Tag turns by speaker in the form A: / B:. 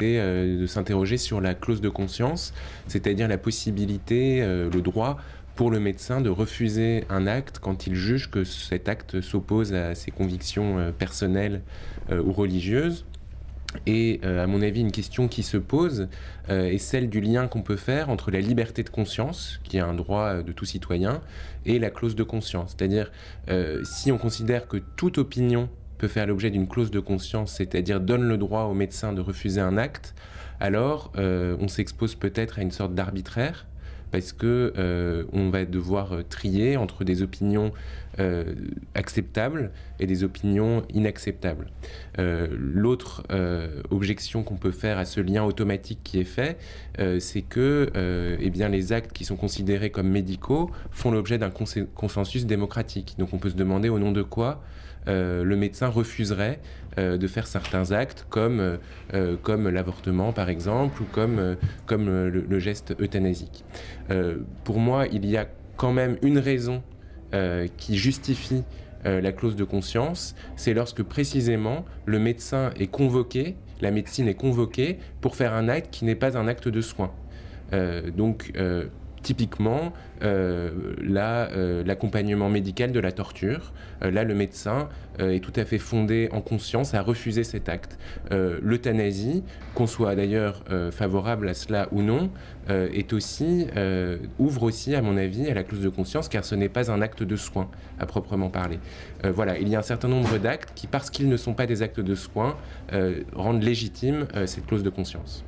A: Et de s'interroger sur la clause de conscience, c'est-à-dire la possibilité, le droit pour le médecin de refuser un acte quand il juge que cet acte s'oppose à ses convictions personnelles ou religieuses. Et à mon avis, une question qui se pose est celle du lien qu'on peut faire entre la liberté de conscience, qui est un droit de tout citoyen, et la clause de conscience. C'est-à-dire, si on considère que toute opinion peut faire l'objet d'une clause de conscience, c'est-à-dire donne le droit au médecin de refuser un acte, alors on s'expose peut-être à une sorte d'arbitraire, parce que on va devoir trier entre des opinions acceptables et des opinions inacceptables. L'autre objection qu'on peut faire à ce lien automatique qui est fait, c'est que eh bien, les actes qui sont considérés comme médicaux font l'objet d'un consensus démocratique. Donc on peut se demander au nom de quoi le médecin refuserait de faire certains actes comme l'avortement par exemple ou comme le geste euthanasique. Pour moi, il y a quand même une raison qui justifie la clause de conscience, c'est lorsque précisément le médecin est convoqué, la médecine est convoquée pour faire un acte qui n'est pas un acte de soin. Typiquement, l'accompagnement médical de la torture. Là, le médecin est tout à fait fondé en conscience à refuser cet acte. L'euthanasie, qu'on soit d'ailleurs favorable à cela ou non, ouvre aussi, à mon avis, à la clause de conscience, car ce n'est pas un acte de soin, à proprement parler. Voilà, il y a un certain nombre d'actes qui, parce qu'ils ne sont pas des actes de soin, rendent légitime cette clause de conscience.